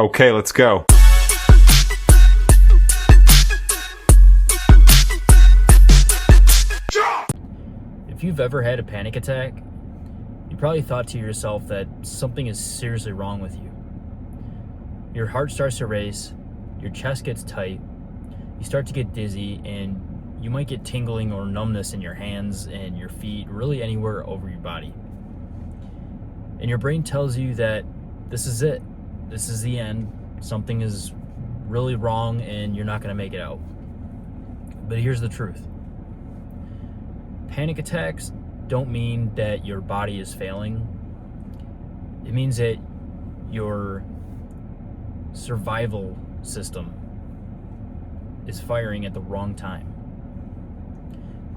Okay, let's go. If you've ever had a panic attack, you probably thought to yourself that something is seriously wrong with you. Your heart starts to race, your chest gets tight, you start to get dizzy, and you might get tingling or numbness in your hands and your feet, really anywhere over your body. And your brain tells you that this is it. This is the end. Something is really wrong and you're not going to make it out. But here's the truth. Panic attacks don't mean that your body is failing. It means that your survival system is firing at the wrong time.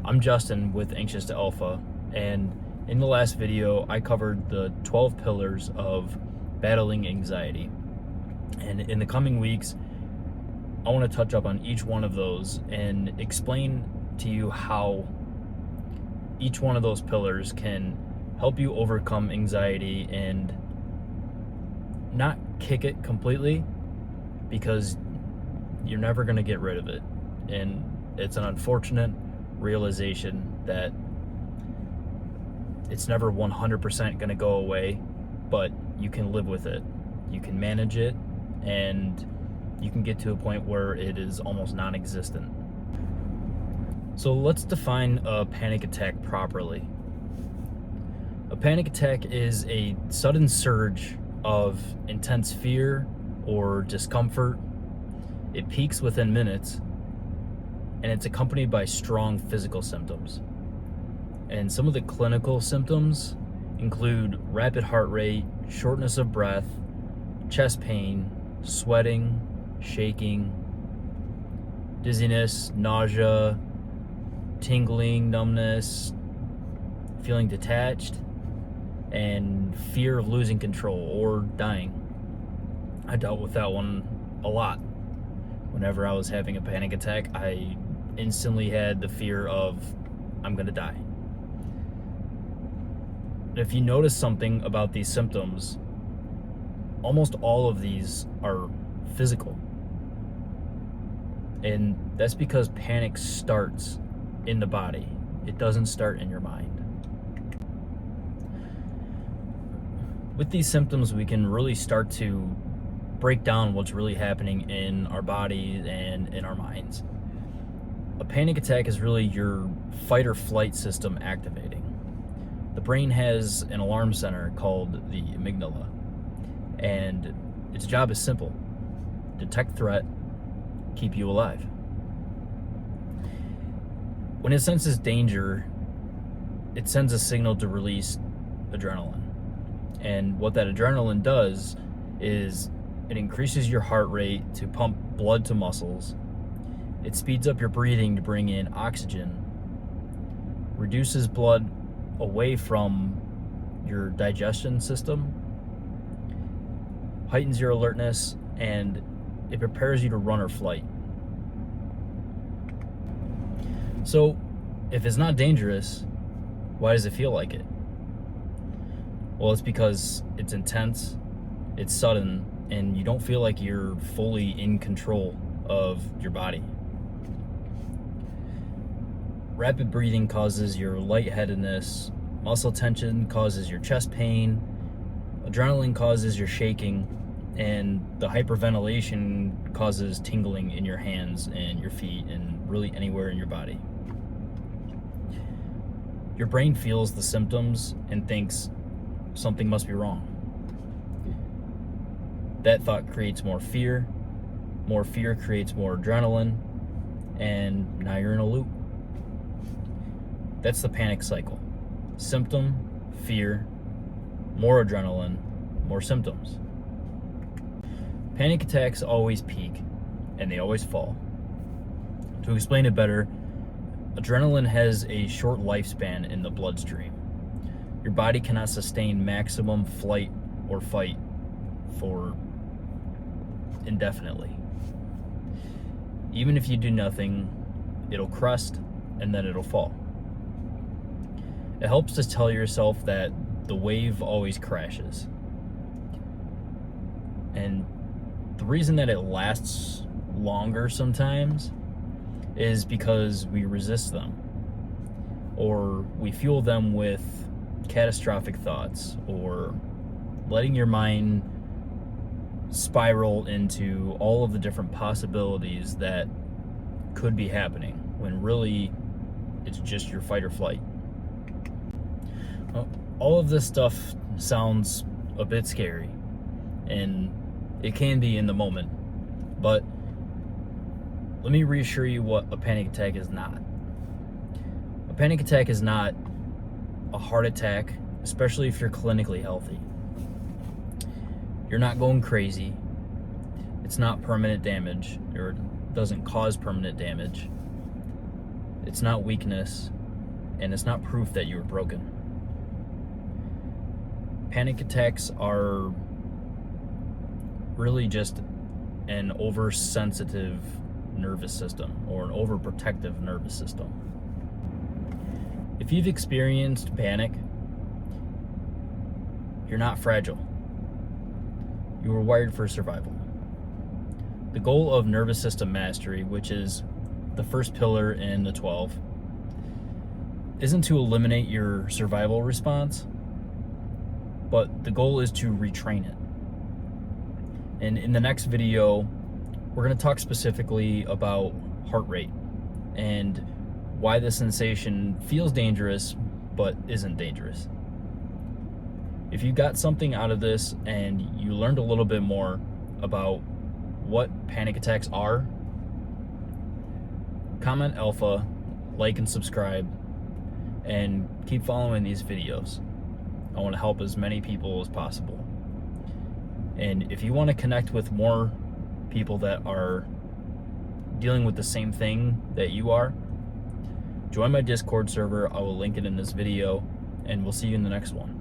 I'm Justin with Anxious to Alpha, and in the last video I covered the 12 pillars of battling anxiety. And in the coming weeks, I want to touch up on each one of those and explain to you how each one of those pillars can help you overcome anxiety and not kick it completely, because you're never going to get rid of it. And it's an unfortunate realization that it's never 100% going to go away, but you can live with it. You can manage it, and you can get to a point where it is almost non-existent. So let's define a panic attack properly. A panic attack is a sudden surge of intense fear or discomfort. It peaks within minutes, and it's accompanied by strong physical symptoms. And some of the clinical symptoms include rapid heart rate, shortness of breath, chest pain, sweating, shaking, dizziness, nausea, tingling, numbness, feeling detached, and fear of losing control or dying. I dealt with that one a lot. Whenever I was having a panic attack, I instantly had the fear of, I'm gonna die. If you notice something about these symptoms, almost all of these are physical. And that's because panic starts in the body. It doesn't start in your mind. With these symptoms, we can really start to break down what's really happening in our bodies and in our minds. A panic attack is really your fight or flight system activating. The brain has an alarm center called the amygdala, and its job is simple: detect threat, keep you alive. When it senses danger, it sends a signal to release adrenaline. And what that adrenaline does is it increases your heart rate to pump blood to muscles. It speeds up your breathing to bring in oxygen, reduces blood away from your digestion system, heightens your alertness, and it prepares you to run or flight. So, if it's not dangerous, why does it feel like it? Well, it's because it's intense, it's sudden, and you don't feel like you're fully in control of your body. Rapid breathing causes your lightheadedness, muscle tension causes your chest pain, adrenaline causes your shaking, and the hyperventilation causes tingling in your hands and your feet and really anywhere in your body. Your brain feels the symptoms and thinks something must be wrong. That thought creates more fear creates more adrenaline, and now you're in a loop. That's the panic cycle. Symptom, fear, more adrenaline, more symptoms. Panic attacks always peak, and they always fall. To explain it better, adrenaline has a short lifespan in the bloodstream. Your body cannot sustain maximum flight or fight for indefinitely. Even if you do nothing, it'll crest and then it'll fall. It helps to tell yourself that the wave always crashes. And The reason that it lasts longer sometimes is because we resist them, or we fuel them with catastrophic thoughts, or letting your mind spiral into all of the different possibilities that could be happening, when really it's just your fight or flight. All of this stuff sounds a bit scary, and it can be in the moment, but let me reassure you what a panic attack is not. A panic attack is not a heart attack, especially if you're clinically healthy. You're not going crazy. It's not permanent damage, or it doesn't cause permanent damage. It's not weakness, and it's not proof that you were broken. Panic attacks are really just an oversensitive nervous system, or an overprotective nervous system. If you've experienced panic, you're not fragile. You were wired for survival. The goal of nervous system mastery, which is the first pillar in the 12, isn't to eliminate your survival response, but the goal is to retrain it. And in the next video, we're going to talk specifically about heart rate and why the sensation feels dangerous but isn't dangerous. If you got something out of this and you learned a little bit more about what panic attacks are, comment alpha, like and subscribe, and keep following these videos. I want to help as many people as possible. And if you want to connect with more people that are dealing with the same thing that you are, join my Discord server. I will link it in this video, and we'll see you in the next one.